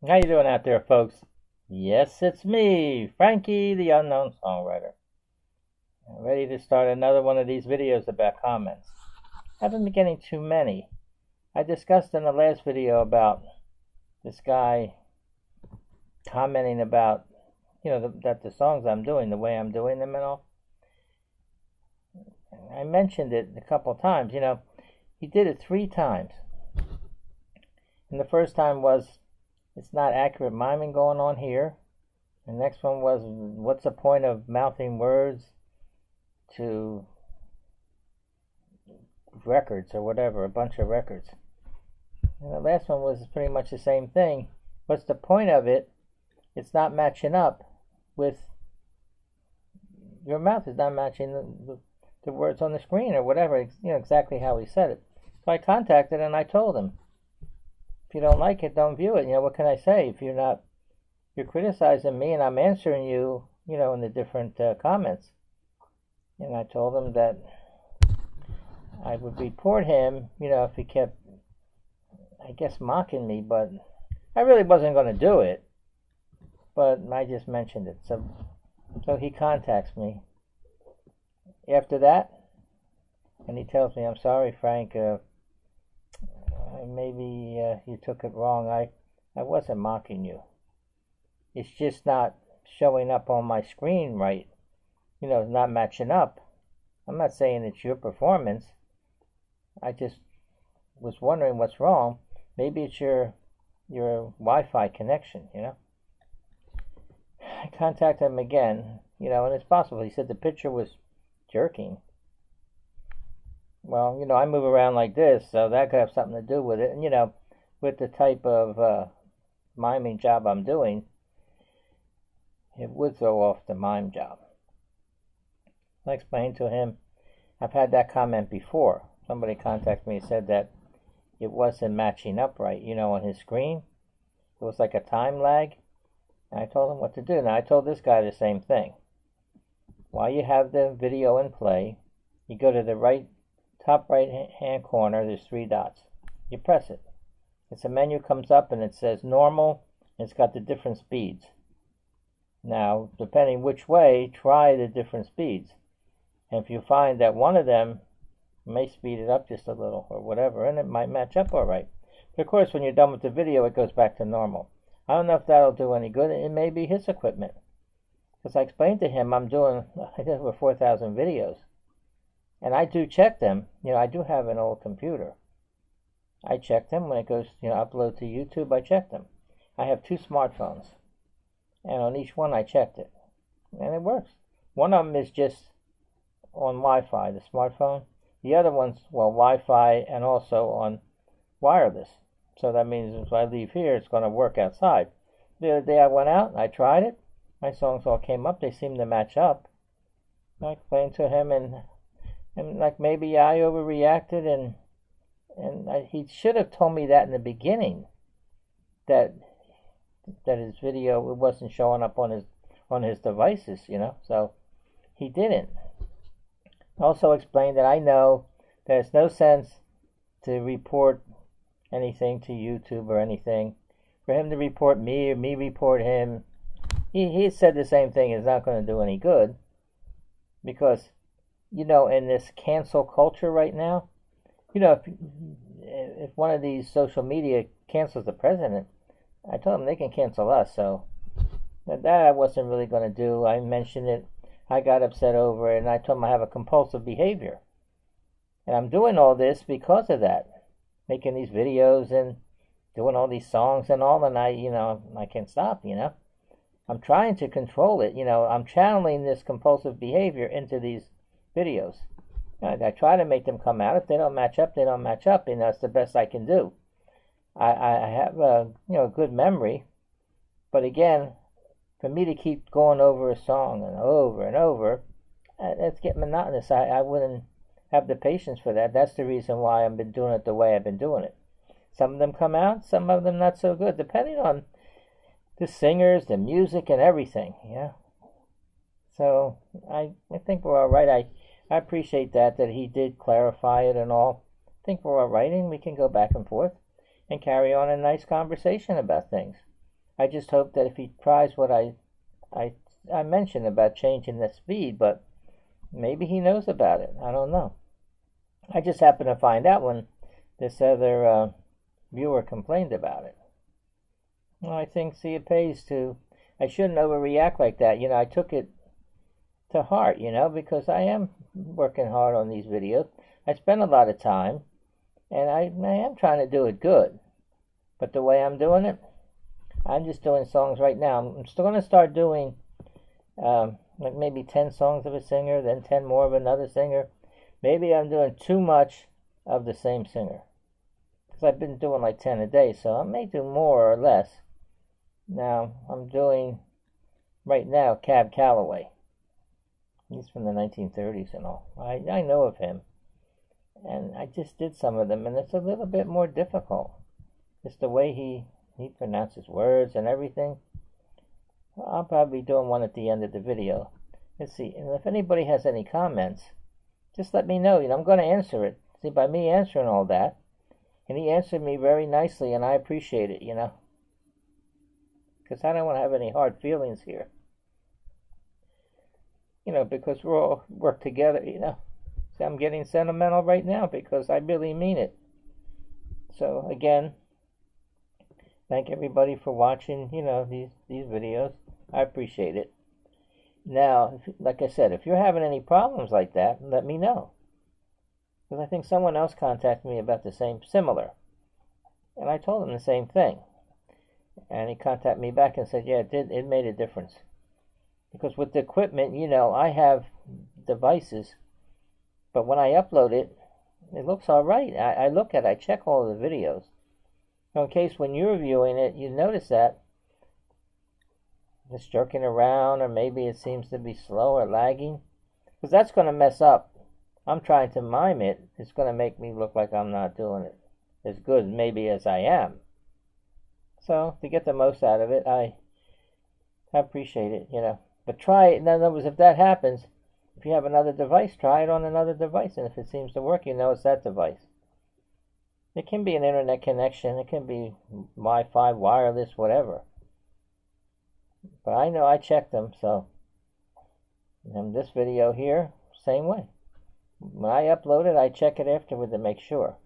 How you doing out there, folks? Yes, it's me, Frankie, the unknown songwriter. I'm ready to start another one of these videos about comments. I haven't been getting too many. I discussed in the last video about this guy commenting about, that the songs I'm doing, the way I'm doing them and all. I mentioned it a couple of times. He did it 3 times. And the first time was, it's not accurate miming going on here. The next one was, what's the point of mouthing words to records or whatever, a bunch of records. And the last one was pretty much the same thing. What's the point of it? It's not matching up with your mouth is not matching the words on the screen or whatever, exactly how he said it. So I contacted and I told him, if you don't like it, don't view it. What can I say? If you're criticizing me and I'm answering you, in the different comments. And I told him that I would report him, if he kept, I guess, mocking me, but I really wasn't going to do it. But I just mentioned it. So he contacts me after that, and he tells me, I'm sorry, Frank, maybe you took it wrong. I wasn't mocking you. It's just not showing up on my screen right. It's not matching up. I'm not saying it's your performance. I just was wondering what's wrong. Maybe it's your Wi-Fi connection, I contacted him again, and it's possible. He said the picture was jerking. Well, I move around like this, so that could have something to do with it. And, with the type of miming job I'm doing, it would throw off the mime job. I explained to him, I've had that comment before. Somebody contacted me and said that it wasn't matching up right, on his screen. It was like a time lag. And I told him what to do. Now, I told this guy the same thing. While you have the video in play, you go to the top right hand corner, there's 3 dots. You press it. It's a menu comes up and it says normal, and it's got the different speeds. Now, depending which way, try the different speeds. And if you find that one of them may speed it up just a little or whatever, and it might match up all right. But of course, when you're done with the video, it goes back to normal. I don't know if that'll do any good. It may be his equipment. Because I explained to him I did over 4,000 videos. And I do check them. I do have an old computer. I check them when it goes, upload to YouTube, I check them. I have 2 smartphones. And on each one I checked it. And it works. One of them is just on Wi-Fi, the smartphone. The other one's, Wi-Fi and also on wireless. So that means if I leave here, it's going to work outside. The other day I went out and I tried it. My songs all came up. They seemed to match up. I explained to him, and like maybe I overreacted, and he should have told me that in the beginning. That his video, it wasn't showing up on his devices, So he didn't. Also explained that I know there's no sense to report anything to YouTube or anything. For him to report me or me report him, he said the same thing. It's not going to do any good. Because, in this cancel culture right now, if one of these social media cancels the president, I told them they can cancel us. So that I wasn't really going to do. I mentioned it. I got upset over it, and I told them I have a compulsive behavior. And I'm doing all this because of that. Making these videos and doing all these songs and all, and I can't stop, I'm trying to control it, I'm channeling this compulsive behavior into these videos. I try to make them come out. If they don't match up, they don't match up, and that's the best I can do. I have a good memory, but again, for me to keep going over a song and over, it's getting monotonous. I wouldn't have the patience for that. That's the reason why I've been doing it the way I've been doing it. Some of them come out, some of them not so good, depending on the singers, the music, and everything. So I think we're all right. I appreciate that he did clarify it and all. think we're all right, and we can go back and forth and carry on a nice conversation about things. I just hope that if he tries what I mentioned about changing the speed, but maybe he knows about it. I don't know. I just happened to find out when this other viewer complained about it. Well, I think, see, it pays to... I shouldn't overreact like that. I took it to heart, because I am working hard on these videos. I spend a lot of time, and I am trying to do it good. But the way I'm doing it, I'm just doing songs right now. I'm still going to start doing like maybe 10 songs of a singer, then 10 more of another singer. Maybe I'm doing too much of the same singer, because I've been doing like 10 a day, so I may do more or less. Now, I'm doing, right now, Callaway. He's from the 1930s and all. I know of him. And I just did some of them, and it's a little bit more difficult. It's the way he pronounces words and everything. I'll probably be doing one at the end of the video. Let's see, and if anybody has any comments, just let me know. I'm going to answer it. See, by me answering all that, and he answered me very nicely, and I appreciate it, because I don't want to have any hard feelings here. Because we all work together, See, I'm getting sentimental right now because I really mean it. So, again, thank everybody for watching, these videos. I appreciate it. Now, like I said, if you're having any problems like that, let me know. Because I think someone else contacted me about the similar. And I told him the same thing. And he contacted me back and said, yeah, it made a difference. Because with the equipment, I have devices, but when I upload it, it looks all right. I look at it, I check all the videos. So in case when you're viewing it, you notice that it's jerking around, or maybe it seems to be slow or lagging, because that's going to mess up. I'm trying to mime it. It's going to make me look like I'm not doing it as good maybe as I am. So to get the most out of it, I appreciate it, But try it. In other words, if that happens, if you have another device, try it on another device, and if it seems to work, it's that device. It can be an internet connection. It can be Wi-Fi, wireless, whatever. But I know I checked them, so. And this video here, same way. When I upload it, I check it afterward to make sure.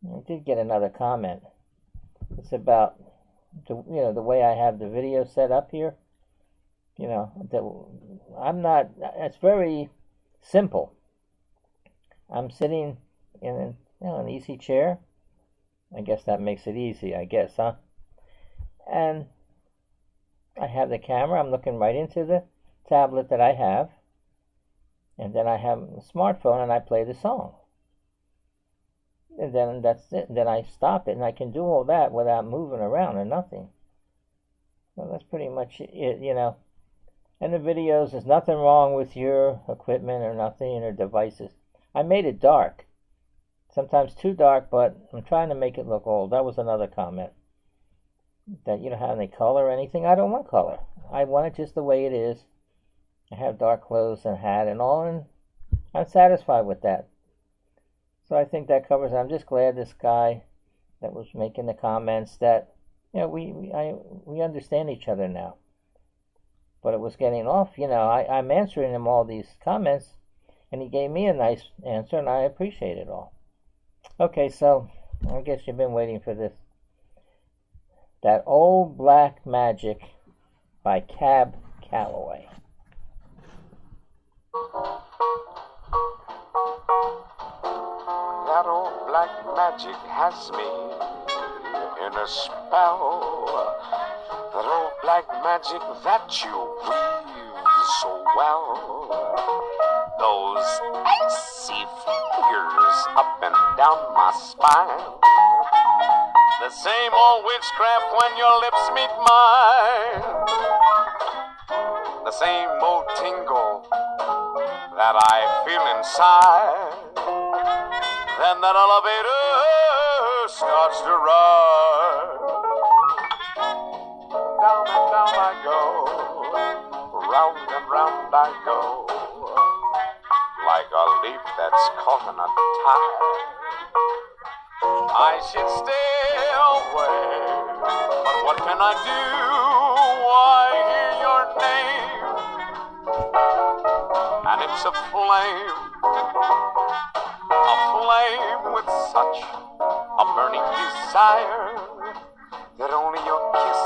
I did get another comment. It's about the way I have the video set up here. I'm not. It's very simple. I'm sitting in an easy chair. I guess that makes it easy. I guess, huh? And I have the camera. I'm looking right into the tablet that I have, and then I have a smartphone, and I play the song. And then that's it. Then I stop it, and I can do all that without moving around or nothing. So that's pretty much it, And the videos, there's nothing wrong with your equipment or nothing, or devices. I made it dark. Sometimes too dark, but I'm trying to make it look old. That was another comment. That you don't have any color or anything. I don't want color. I want it just the way it is. I have dark clothes and hat and all, and I'm satisfied with that. So I think that covers it. I'm just glad this guy that was making the comments that, we understand each other now. But it was getting off, I'm answering him all these comments, and he gave me a nice answer, and I appreciate it all. Okay, so I guess you've been waiting for this. That Old Black Magic by Callaway. That old black magic has me in a spell. That old black magic that you weave so well. Those icy fingers up and down my spine. The same old witchcraft when your lips meet mine. The same old tingle that I feel inside. Then that elevator starts to ride. Down and down I go, round and round I go, like a leaf that's caught in a tide. I should stay away, but What can I do? I hear your name, and it's a flame with such a burning desire that only your kiss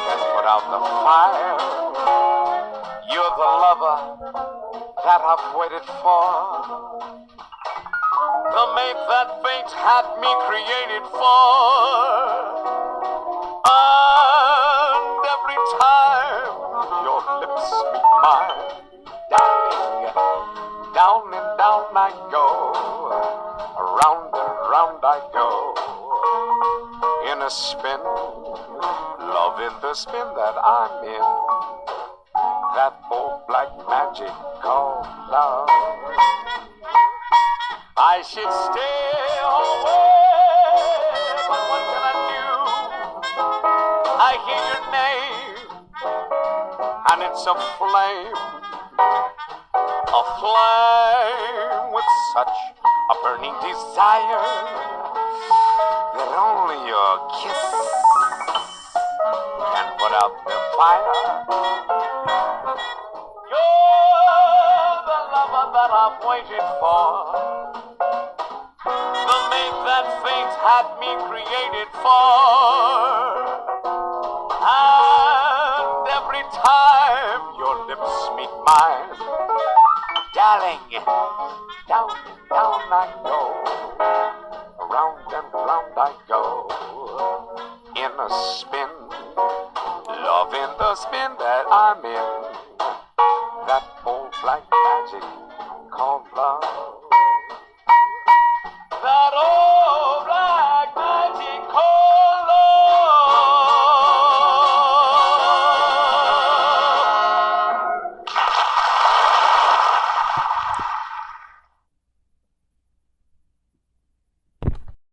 can put out the fire. You're the lover that I've waited for, the mate that fate had me created for. And every time your lips meet mine, darling, down and down I go, around and round I go, in a spin, love in the spin that I'm in, that old black magic called love. I should stay away, but what can I do? I hear your name, and it's a flame with such a burning desire that only your kiss can put out the fire. You're the lover that I've waited for, the mate that fate had me created for. And every time your lips meet mine, darling, down, down I go,